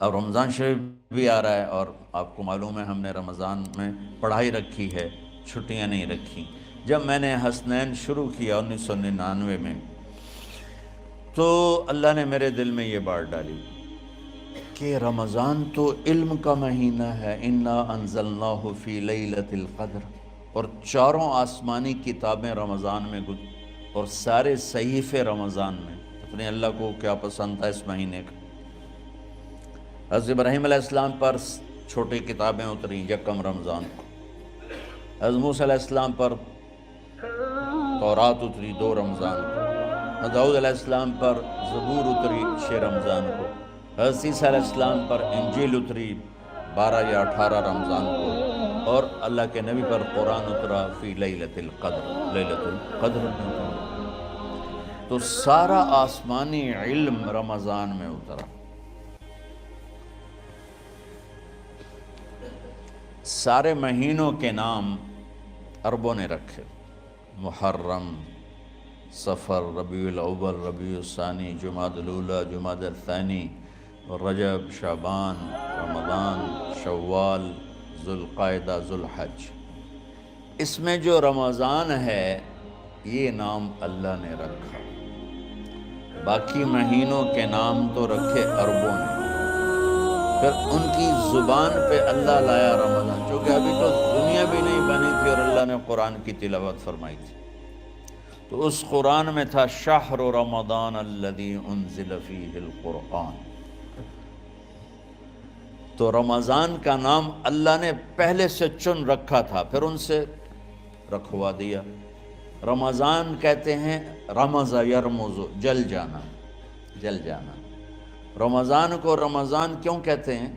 اب رمضان شریف بھی آ رہا ہے اور آپ کو معلوم ہے ہم نے رمضان میں پڑھائی رکھی ہے، چھٹیاں نہیں رکھی۔ جب میں نے حسنین شروع کیا 1999 میں، تو اللہ نے میرے دل میں یہ بات ڈالی کہ رمضان تو علم کا مہینہ ہے، انا انزلناہ فی لیلۃ القدر، اور چاروں آسمانی کتابیں رمضان میں اور سارے صحیفے رمضان میں۔ پتہ نہیں اللہ کو کیا پسند تھا اس مہینے کا۔ حضرت ابراہیم علیہ السلام پر چھوٹی کتابیں اتریں یکم رمضان کو، حضرت موسیٰ علیہ السلام پر تورات اتری 2 رمضان کو، حضرت داؤد علیہ السلام پر زبور اتری 6 رمضان کو، حضرت عیسیٰ علیہ السلام پر انجیل اتری 12 یا 18 رمضان کو، اور اللہ کے نبی پر قرآن اترا فی لیلۃ القدر، لیلۃ القدر میں اترا۔ تو سارا آسمانی علم رمضان میں اترا۔ سارے مہینوں کے نام عربوں نے رکھے، محرم، صفر، ربیع الاول، ربیع الثانی، جمادی الاولیٰ، جمادی الثانی، رجب، شعبان، رمضان، شوال، ذوالقعدہ، ذوالحج۔ اس میں جو رمضان ہے یہ نام اللہ نے رکھا، باقی مہینوں کے نام تو رکھے عربوں نے۔ پھر ان کی زبان پہ اللہ لایا رمضان، چونکہ ابھی تو دنیا بھی نہیں بنی تھی اور اللہ نے قرآن کی تلاوت فرمائی تھی، تو اس قرآن میں تھا شہر رمضان الذی انزل فیہ القرآن۔ تو رمضان کا نام اللہ نے پہلے سے چن رکھا تھا، پھر ان سے رکھوا دیا۔ رمضان کہتے ہیں رمض یرمز، جل جانا، جل جانا۔ رمضان کو رمضان کیوں کہتے ہیں؟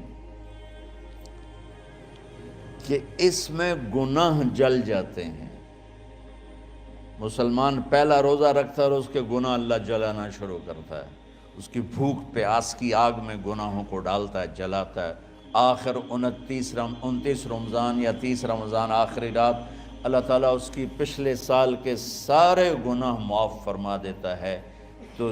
کہ اس میں گناہ جل جاتے ہیں۔ مسلمان پہلا روزہ رکھتا ہے اور اس کے گناہ اللہ جلانا شروع کرتا ہے، اس کی بھوک پیاس کی آگ میں گناہوں کو ڈالتا ہے، جلاتا ہے۔ آخر 29 رمضان یا 30 رمضان آخری رات اللہ تعالیٰ اس کی پچھلے سال کے سارے گناہ معاف فرما دیتا ہے۔ تو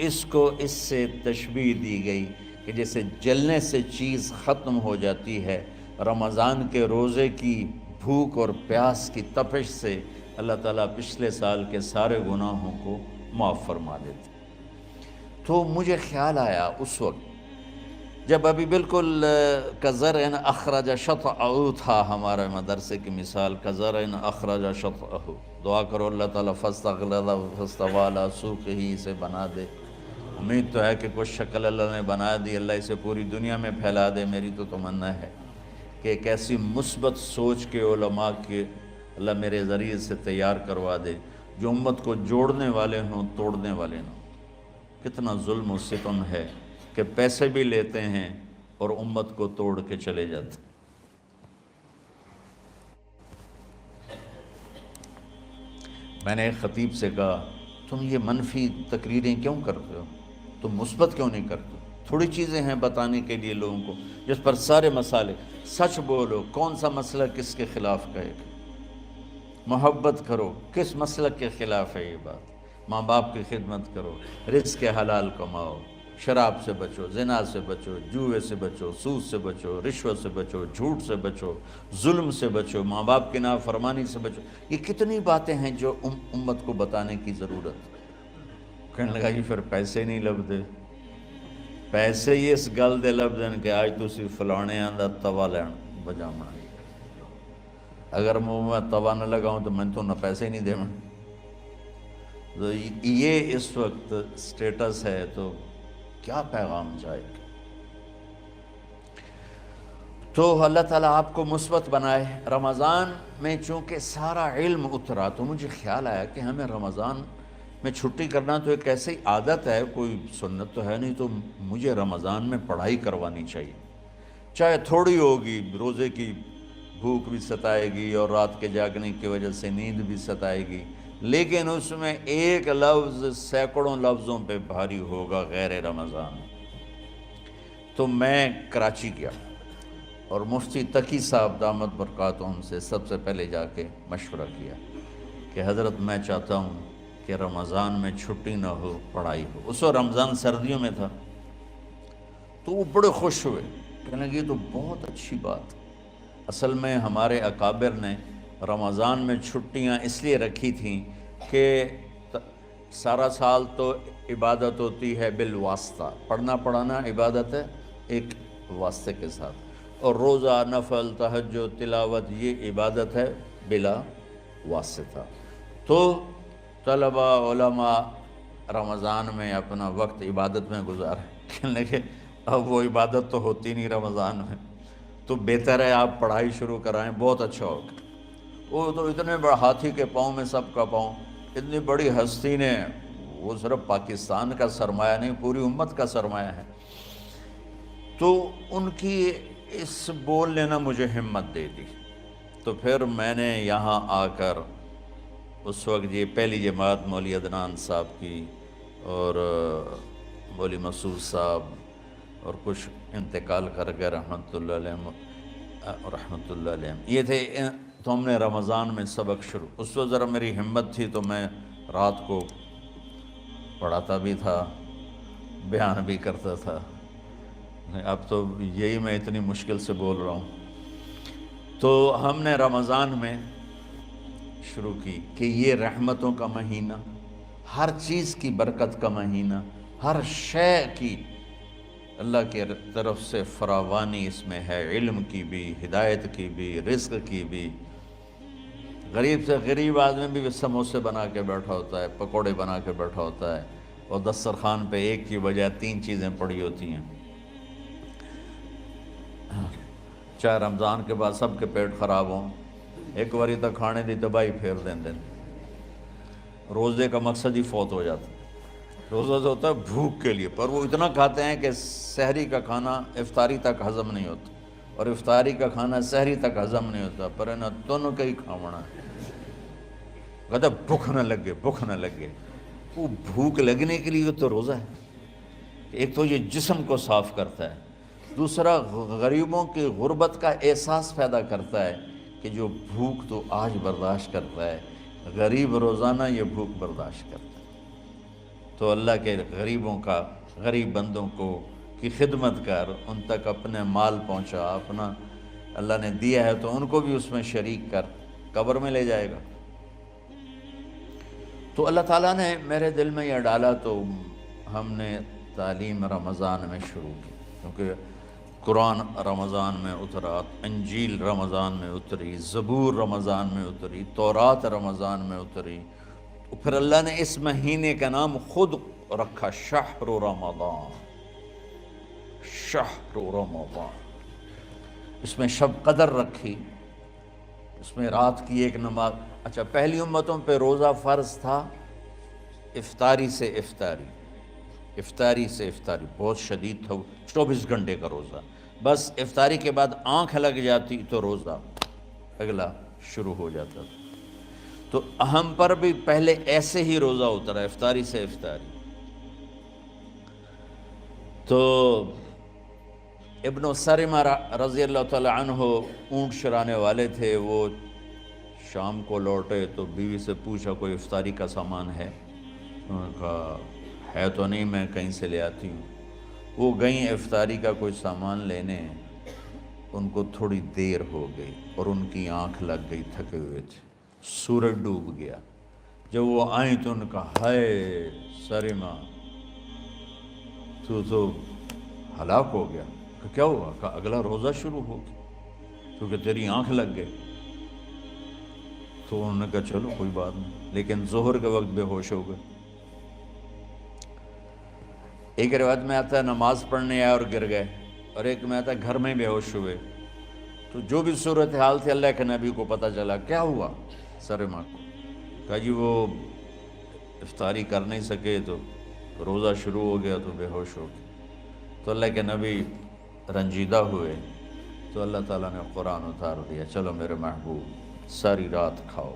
اس کو اس سے تشبیہ دی گئی کہ جیسے جلنے سے چیز ختم ہو جاتی ہے، رمضان کے روزے کی بھوک اور پیاس کی تپش سے اللہ تعالیٰ پچھلے سال کے سارے گناہوں کو معاف فرما دیتے۔ تو مجھے خیال آیا اس وقت جب ابھی بالکل کزرع اخرج شطأہ تھا، ہمارے مدرسے کی مثال کزرع اخرج شطأہ، دعا کرو اللہ تعالیٰ فاستغلظ فاستوی علی سوقہ اسے بنا دے۔ امید تو ہے کہ کچھ شکل اللہ نے بنا دی، اللہ اسے پوری دنیا میں پھیلا دے۔ میری تو تمنا ہے کہ ایک ایسی مثبت سوچ کے علماء کے اللہ میرے ذریعے سے تیار کروا دے جو امت کو جوڑنے والے ہوں، توڑنے والے نہ ہوں۔ کتنا ظلم و ستم ہے کہ پیسے بھی لیتے ہیں اور امت کو توڑ کے چلے جاتے۔ میں نے ایک خطیب سے کہا تم یہ منفی تقریریں کیوں کرتے ہو، تم مثبت کیوں نہیں کرتے؟ تھوڑی چیزیں ہیں بتانے کے لیے لوگوں کو جس پر سارے مسئلے، سچ بولو، کون سا مسئلہ کس کے خلاف کہے گا، محبت کرو، کس مسلک کے خلاف ہے یہ بات، ماں باپ کی خدمت کرو، رزق حلال کماؤ، شراب سے بچو، زنا سے بچو، جوئے سے بچو، سود سے بچو، رشوت سے بچو، جھوٹ سے بچو، ظلم سے بچو، ماں باپ کی نافرمانی سے بچو۔ یہ کتنی باتیں ہیں جو امت کو بتانے کی ضرورت۔ کہنے لگا یہ پھر پیسے نہیں لبدے، پیسے ہی اس گل دے لبدن کہ آج تسی فلانے آندہ توا لین بجامنا، اگر میں توا نہ لگاؤں تو میں تو نہ پیسے نہیں دے میں۔ تو یہ اس وقت سٹیٹس ہے، تو کیا پیغام جائے گا؟ تو اللہ تعالیٰ آپ کو مثبت بنائے۔ رمضان میں چونکہ سارا علم اترا تو مجھے خیال آیا کہ ہمیں رمضان میں چھٹی کرنا تو ایک ایسی عادت ہے، کوئی سنت تو ہے نہیں، تو مجھے رمضان میں پڑھائی کروانی چاہیے، چاہے تھوڑی ہوگی، روزے کی بھوک بھی ستائے گی اور رات کے جاگنے کی وجہ سے نیند بھی ستائے گی، لیکن اس میں ایک لفظ سینکڑوں لفظوں پہ بھاری ہوگا غیر رمضان۔ تو میں کراچی گیا اور مفتی تقی صاحب دامت برکاتہم سے سب سے پہلے جا کے مشورہ کیا کہ حضرت میں چاہتا ہوں کہ رمضان میں چھٹی نہ ہو، پڑھائی ہو۔ اس وقت رمضان سردیوں میں تھا، تو وہ بڑے خوش ہوئے، کہنے لگے یہ تو بہت اچھی بات۔ اصل میں ہمارے اکابر نے رمضان میں چھٹیاں اس لیے رکھی تھیں کہ سارا سال تو عبادت ہوتی ہے بالواسطہ، پڑھنا پڑھانا عبادت ہے ایک واسطے کے ساتھ، اور روزہ، نفل، تہجد، تلاوت یہ عبادت ہے بلا واسطہ۔ تو طلبہ علماء رمضان میں اپنا وقت عبادت میں گزارے، کہنے لگے اب وہ عبادت تو ہوتی نہیں رمضان میں، تو بہتر ہے آپ پڑھائی شروع کرائیں، بہت اچھا ہوگا۔ وہ تو اتنے بڑے ہاتھی کے پاؤں میں سب کا پاؤں، اتنی بڑی ہستی نے، وہ صرف پاکستان کا سرمایہ نہیں پوری امت کا سرمایہ ہے، تو ان کی اس بول نے نا مجھے ہمت دے دی۔ تو پھر میں نے یہاں آ کر اس وقت یہ پہلی جماعت مولوی عدنان صاحب کی اور مولوی مسعود صاحب اور کچھ انتقال کر گئے رحمۃ اللہ علیہ، یہ تھے، تو ہم نے رمضان میں سبق شروع، اس وقت ذرا میری ہمت تھی تو میں رات کو پڑھاتا بھی تھا، بیان بھی کرتا تھا، اب تو یہی میں اتنی مشکل سے بول رہا ہوں۔ تو ہم نے رمضان میں شروع کی کہ یہ رحمتوں کا مہینہ، ہر چیز کی برکت کا مہینہ، ہر شے کی اللہ کی طرف سے فراوانی اس میں ہے، علم کی بھی، ہدایت کی بھی، رزق کی بھی۔ غریب سے غریب آدمی بھی سموسے بنا کے بیٹھا ہوتا ہے، پکوڑے بنا کے بیٹھا ہوتا ہے، اور دسترخوان پہ ایک کی بجائے 3 چیزیں پڑی ہوتی ہیں، چاہے رمضان کے بعد سب کے پیٹ خراب ہوں، ایک واری تک کھانے دی تباہی پھیر دیں۔ روزے کا مقصد ہی فوت ہو جاتا ہے۔ روزہ تو ہوتا ہے بھوک کے لیے، پر وہ اتنا کھاتے ہیں کہ سحری کا کھانا افطاری تک ہضم نہیں ہوتا، اور افطاری کا کھانا سحری تک ہضم نہیں ہوتا، پر انہیں دونوں کا ہی کھاونا ہے۔ کہتا بھوک نہ لگے، بھوک نہ لگے، وہ بھوک لگنے کے لیے تو روزہ ہے۔ ایک تو یہ جسم کو صاف کرتا ہے، دوسرا غریبوں کی غربت کا احساس پیدا کرتا ہے کہ جو بھوک تو آج برداشت کرتا ہے، غریب روزانہ یہ بھوک برداشت کرتا ہے۔ تو اللہ کے غریبوں کا، غریب بندوں کو کی خدمت کر، ان تک اپنے مال پہنچا، اپنا اللہ نے دیا ہے تو ان کو بھی اس میں شریک کر، قبر میں لے جائے گا۔ تو اللہ تعالیٰ نے میرے دل میں یہ ڈالا، تو ہم نے تعلیم رمضان میں شروع کی، کیونکہ قرآن رمضان میں اترا، انجیل رمضان میں اتری، زبور رمضان میں اتری، تورات رمضان میں اتری۔ پھر اللہ نے اس مہینے کا نام خود رکھا، شہر رمضان، شہر رمضان۔ اس میں شب قدر رکھی، اس میں رات کی ایک نماز۔ اچھا، پہلی امتوں پہ روزہ فرض تھا افطاری سے افطاری، افطاری سے افطاری، بہت شدید تھا، 24 گھنٹے کا روزہ، بس افطاری کے بعد آنکھ لگ جاتی تو روزہ اگلا شروع ہو جاتا تھا۔ تو ہم پر بھی پہلے ایسے ہی روزہ اترا، افطاری سے افطاری۔ تو ابن سرمہ رضی اللہ تعالی عنہ اونٹ چرانے والے تھے، وہ شام کو لوٹے تو بیوی سے پوچھا کوئی افطاری کا سامان ہے؟ انہوں نے کہا ہے تو نہیں، میں کہیں سے لے آتی ہوں۔ وہ گئیں افطاری کا کوئی سامان لینے، ان کو تھوڑی دیر ہو گئی اور ان کی آنکھ لگ گئی، تھکے ہوئے تھے، سورج ڈوب گیا۔ جب وہ آئیں تو ان کا ہائے سرمہ تو ہلاک ہو گیا۔ کہ کیا ہوا؟ کہ اگلا روزہ شروع ہو گیا کیونکہ تیری آنکھ لگ گئی۔ تو انہوں نے کہا چلو کوئی بات نہیں، لیکن ظہر کے وقت بے ہوش ہو گئے۔ ایک روایت میں آتا ہے نماز پڑھنے آئے اور گر گئے، اور ایک میں آتا ہے گھر میں بے ہوش ہوئے۔ تو جو بھی صورتحال تھی اللہ کے نبی کو پتہ چلا۔ کیا ہوا سرمہ کو؟ کہا جی وہ افطاری کر نہیں سکے تو روزہ شروع ہو گیا تو بے ہوش ہو گئے۔ تو اللہ کے نبی رنجیدہ ہوئے، تو اللہ تعالیٰ نے قرآن اتار دیا، چلو میرے محبوب ساری رات کھاؤ،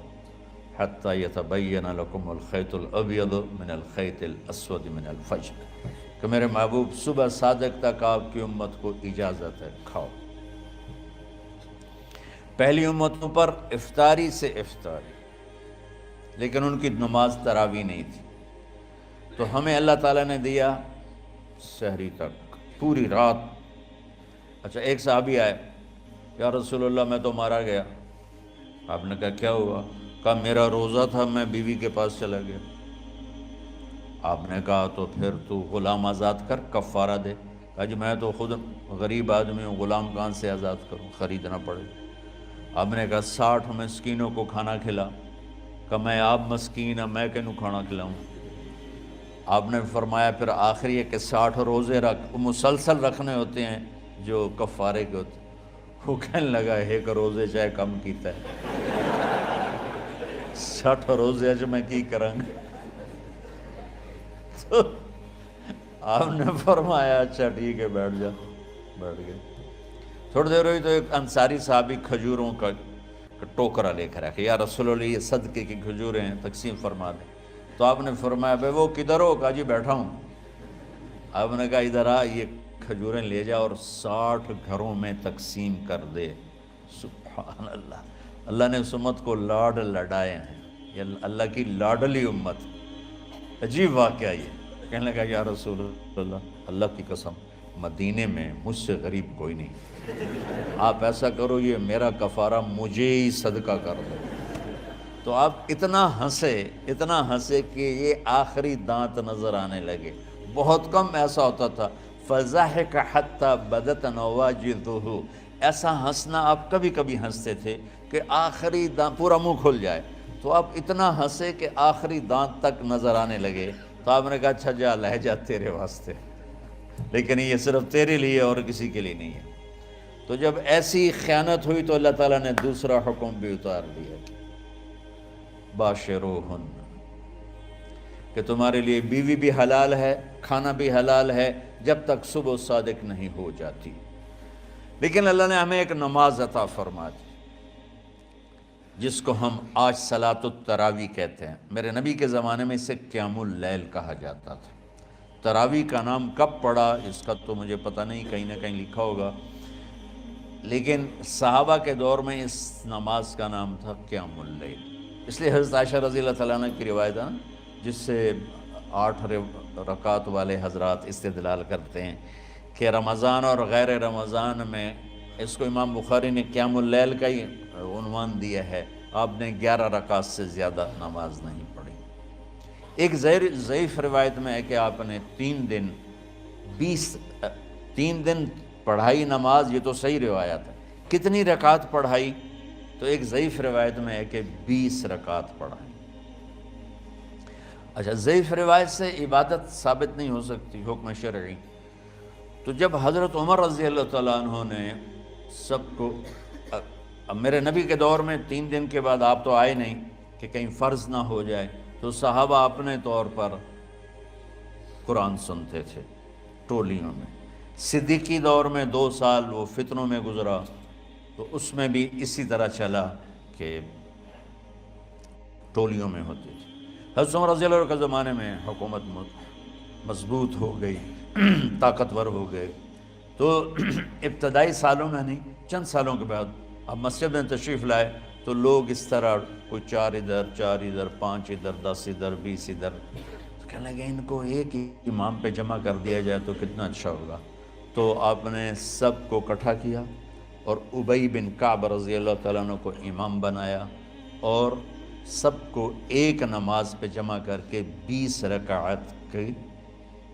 حتیٰ یتبین لکم الخیط الابیض من الخیط الاسود من الفجر، کہ میرے محبوب صبح صادق تک آپ کی امت کو اجازت ہے، کھاؤ۔ پہلی امتوں پر افطاری سے افطاری، لیکن ان کی نماز تراویح نہیں تھی، تو ہمیں اللہ تعالیٰ نے دیا سحری تک، پوری رات۔ اچھا ایک صحابی آئے، یا رسول اللہ میں تو مارا گیا۔ آپ نے کہا کیا ہوا؟ کہا میرا روزہ تھا، میں بیوی کے پاس چلا گیا۔ آپ نے کہا تو پھر تو غلام آزاد کر، کفارہ دے۔ کہا جی میں تو خود غریب آدمی ہوں، غلام کہاں سے آزاد کروں، خریدنا پڑے گا۔ آپ نے کہا 60 مسکینوں کو کھانا کھلا۔ کہ میں آپ مسکین میں کنوں کھانا کھلاؤں؟ آپ نے فرمایا پھر آخری ہے کہ 60 روزے مسلسل رکھنے ہوتے ہیں جو کفارے کے ہوتے ہیں۔ وہ کہنے لگا ایک روزے چاہے کم کیتا ہے، 60 روزے اچ میں کی کروں گا؟ تو آپ نے فرمایا اچھا ٹھیک ہے بیٹھ جا۔ بیٹھ گئے۔ تھوڑی دیر ہوئی تو ایک انصاری صحابی کھجوروں کا ٹوکرا لے کر آیا، یا رسول اللہ یہ صدقے کی کھجوریں ہیں، تقسیم فرما دیں۔ تو آپ نے فرمایا بھائی وہ کدھر ہو؟ کہا جی بیٹھا ہوں۔ آپ نے کہا ادھر آ، یہ کھجوریں لے جا اور 60 گھروں میں تقسیم کر دے۔ سبحان اللہ، اللہ نے اس امت کو لاڈ لڈائے ہیں، یہ اللہ کی لاڈلی امت۔ عجیب واقعہ یہ، کہنے لگا یا رسول اللہ، اللہ کی قسم مدینے میں مجھ سے غریب کوئی نہیں، آپ ایسا کرو یہ میرا کفارہ مجھے ہی صدقہ کر دو۔ تو آپ اتنا ہنسے کہ یہ آخری دانت نظر آنے لگے۔ بہت کم ایسا ہوتا تھا، فَضَحِكَ حَتَّى بَدَتْ نَوَاجِذُهُ، ایسا ہنسنا آپ کبھی کبھی ہنستے تھے کہ آخری دانت پورا منہ کھل جائے۔ تو آپ اتنا ہنسے کہ آخری دانت تک نظر آنے لگے۔ تو آپ نے کہا اچھا جا لے جا تیرے واسطے، لیکن یہ صرف تیرے لیے اور کسی کے لیے نہیں ہے۔ تو جب ایسی خیانت ہوئی تو اللہ تعالیٰ نے دوسرا حکم بھی اتار دیا، باشروہن، کہ تمہارے لیے بیوی بھی حلال ہے، کھانا بھی حلال ہے جب تک صبح صادق نہیں ہو جاتی۔ لیکن اللہ نے ہمیں ایک نماز عطا فرما دی جس کو ہم آج صلاۃ التراویح کہتے ہیں۔ میرے نبی کے زمانے میں اسے قیام اللیل کہا جاتا تھا۔ تراویح کا نام کب پڑا اس کا تو مجھے پتہ نہیں، کہیں نہ کہیں لکھا ہوگا، لیکن صحابہ کے دور میں اس نماز کا نام تھا قیام اللیل۔ اس لیے حضرت عائشہ رضی اللہ تعالیٰ عنہ کی روایت ہے جس سے 8 رکعت والے حضرات استدلال کرتے ہیں کہ رمضان اور غیر رمضان میں، اس کو امام بخاری نے قیام اللیل کا ہی عنوان دیا ہے، آپ نے 11 رکعت سے زیادہ نماز نہیں پڑھی۔ ایک ضعیف روایت میں ہے کہ آپ نے 3 دن پڑھائی نماز، یہ تو صحیح روایت ہے۔ کتنی رکعت پڑھائی؟ تو ایک ضعیف روایت میں ہے کہ 20 رکعت پڑھائی۔ اچھا ضعیف روایت سے عبادت ثابت نہیں ہو سکتی، حکم شرعی۔ تو جب حضرت عمر رضی اللہ تعالیٰ عنہ نے سب کو، اب میرے نبی کے دور میں 3 دن کے بعد آپ تو آئے نہیں کہ کہیں فرض نہ ہو جائے، تو صحابہ اپنے طور پر قرآن سنتے تھے ٹولیوں میں۔ صدیقی دور میں 2 سال وہ فتنوں میں گزرا، تو اس میں بھی اسی طرح چلا کہ ٹولیوں میں ہوتے تھے۔ حضرت عمر رضی اللہ عنہ کے زمانے میں حکومت مضبوط ہو گئی، طاقتور ہو گئے، تو ابتدائی سالوں میں نہیں، چند سالوں کے بعد اب مسجد میں تشریف لائے تو لوگ اس طرح کوئی 4 ادھر 4 ادھر 5 ادھر 10 ادھر 20 ادھر، تو کہنے لگے ان کو ایک ہی امام پہ جمع کر دیا جائے تو کتنا اچھا ہوگا۔ تو آپ نے سب کو اکٹھا کیا اور ابی بن کعب رضی اللہ تعالیٰ عنہ کو امام بنایا اور سب کو ایک نماز پہ جمع کر کے 20 رکعت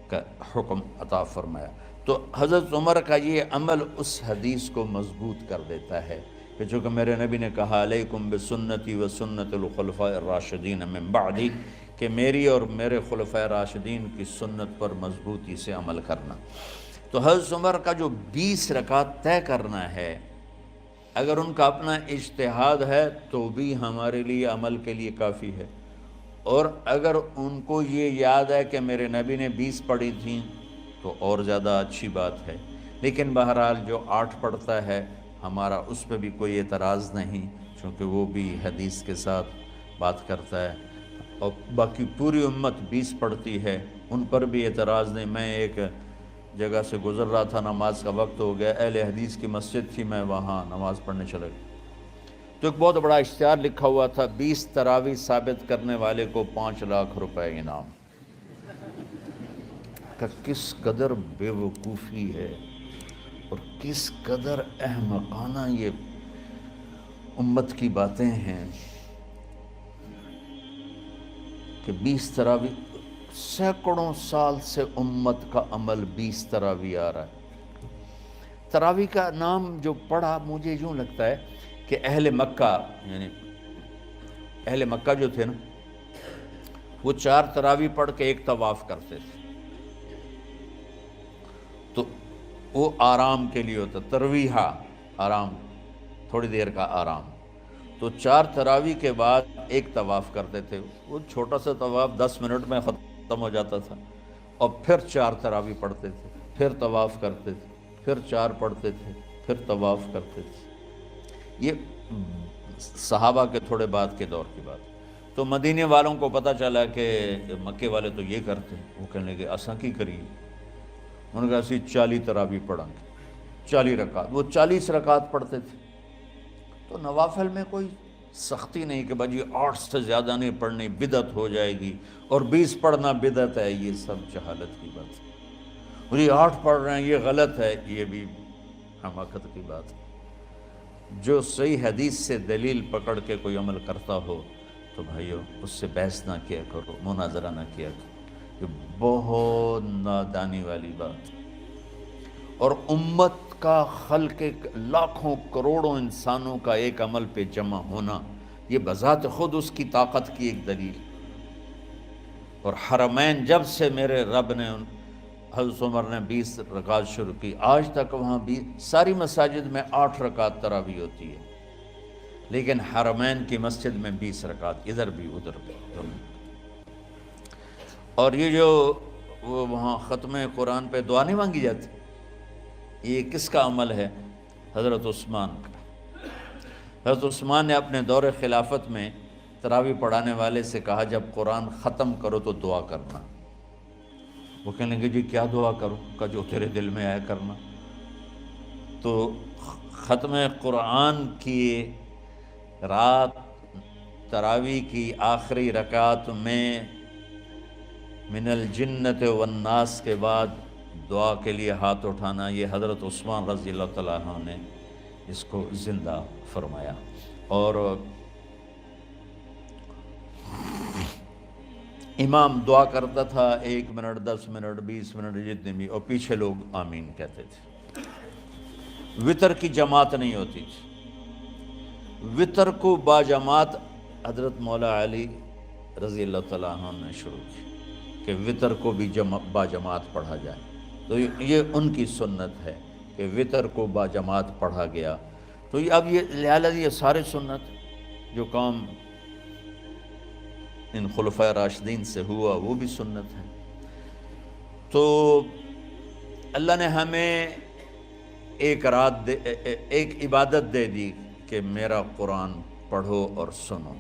کا حکم عطا فرمایا۔ تو حضرت عمر کا یہ عمل اس حدیث کو مضبوط کر دیتا ہے کہ چونکہ میرے نبی نے کہا علیکم بسنتی و سنت الخلفاء الراشدین من بعدی، کہ میری اور میرے خلفاء راشدین کی سنت پر مضبوطی سے عمل کرنا۔ تو حضرت عمر کا جو 20 رکعت طے کرنا ہے، اگر ان کا اپنا اجتہاد ہے تو بھی ہمارے لیے عمل کے لیے کافی ہے، اور اگر ان کو یہ یاد ہے کہ میرے نبی نے 20 پڑھی تھیں تو اور زیادہ اچھی بات ہے۔ لیکن بہرحال جو 8 پڑھتا ہے ہمارا اس پہ بھی کوئی اعتراض نہیں، چونکہ وہ بھی حدیث کے ساتھ بات کرتا ہے، اور باقی پوری امت 20 پڑھتی ہے، ان پر بھی اعتراض نہیں۔ میں ایک جگہ سے گزر رہا تھا، نماز کا وقت ہو گیا، اہل حدیث کی مسجد تھی، میں وہاں نماز پڑھنے چلا گیا تو ایک بہت بڑا اشتہار لکھا ہوا تھا، 20 تراویح ثابت کرنے والے کو 5 لاکھ روپے انعام۔ کہ کس قدر بے وقوفی ہے اور کس قدر احمقانہ یہ امت کی باتیں ہیں کہ 20 تراویح، سینکڑوں سال سے امت کا عمل 20 تراویح آ رہا ہے۔ تراویح کا نام جو پڑھا مجھے یوں لگتا ہے کہ اہل مکہ، یعنی اہل مکہ جو تھے نا، وہ 4 تراویح پڑھ کے ایک طواف کرتے تھے، تو وہ آرام کے لیے ہوتا، ترویحہ آرام، تھوڑی دیر کا آرام، تو 4 تراویح کے بعد ایک طواف کرتے تھے۔ وہ چھوٹا سا طواف 10 منٹ میں ختم ہو جاتا تھا، اور پھر 4 تراویح پڑھتے تھے، پھر طواف کرتے تھے، پھر 4 پڑھتے تھے، پھر طواف کرتے تھے۔ یہ صحابہ کے تھوڑے بعد کے دور کی بات۔ تو مدینے والوں کو پتہ چلا کہ مکے والے تو یہ کرتے ہیں، وہ کہنے لگے اساں کی کریے؟ انہوں نے کہا اسی 40 تراویح پڑھیں گے، 40 رکعت، وہ 40 رکعت پڑھتے تھے۔ تو نوافل میں کوئی سختی نہیں کہ بھائی 8 سے زیادہ نہیں پڑھنی، بدعت ہو جائے گی، اور 20 پڑھنا بدعت ہے، یہ سب جہالت کی بات ہے۔ اور یہ 8 پڑھ رہے ہیں یہ غلط ہے، یہ بھی حماقت کی بات ہے۔ جو صحیح حدیث سے دلیل پکڑ کے کوئی عمل کرتا ہو تو بھائیو اس سے بحث نہ کیا کرو، مناظرہ نہ کیا کرو، یہ بہت نادانی والی بات ہے۔ اور امت کا خلق لاکھوں کروڑوں انسانوں کا ایک عمل پہ جمع ہونا، یہ بذات خود اس کی طاقت کی ایک دلیل۔ اور حرمین جب سے میرے رب نے، حضرت عمر نے 20 رکعت شروع کی، آج تک وہاں بھی ساری مساجد میں 8 رکعت تراویح ہوتی ہے، لیکن حرمین کی مسجد میں 20 رکعت، ادھر بھی ادھر بھی۔ اور یہ جو وہ وہاں ختم قرآن پہ دعا نہیں مانگی جاتی، یہ کس کا عمل ہے؟ حضرت عثمان کا۔ حضرت عثمان نے اپنے دور خلافت میں تراویح پڑھانے والے سے کہا جب قرآن ختم کرو تو دعا کرنا۔ وہ کہنے لگے جی کیا دعا کروں؟ کہ جو تیرے دل میں آیا کرنا۔ تو ختم قرآن کی رات تراویح کی آخری رکعت میں من الجنت والناس کے بعد دعا کے لیے ہاتھ اٹھانا، یہ حضرت عثمان رضی اللہ تعالیٰ عنہ نے اس کو زندہ فرمایا۔ اور امام دعا کرتا تھا 1 منٹ، 10 منٹ، 20 منٹ، جتنے بھی، اور پیچھے لوگ آمین کہتے تھے۔ وطر کی جماعت نہیں ہوتی تھی، وطر کو باجماعت حضرت مولا علی رضی اللہ تعالیٰ عنہ نے شروع کی کہ وطر کو بھی باجماعت پڑھا جائے۔ تو یہ ان کی سنت ہے کہ وطر کو باجماعت پڑھا گیا۔ تو اب یہ لہٰذا یہ سارے سنت جو کام ان خلفۂ راشدین سے ہوا وہ بھی سنت ہے۔ تو اللہ نے ہمیں ایک عبادت دے دی کہ میرا قرآن پڑھو اور سنو۔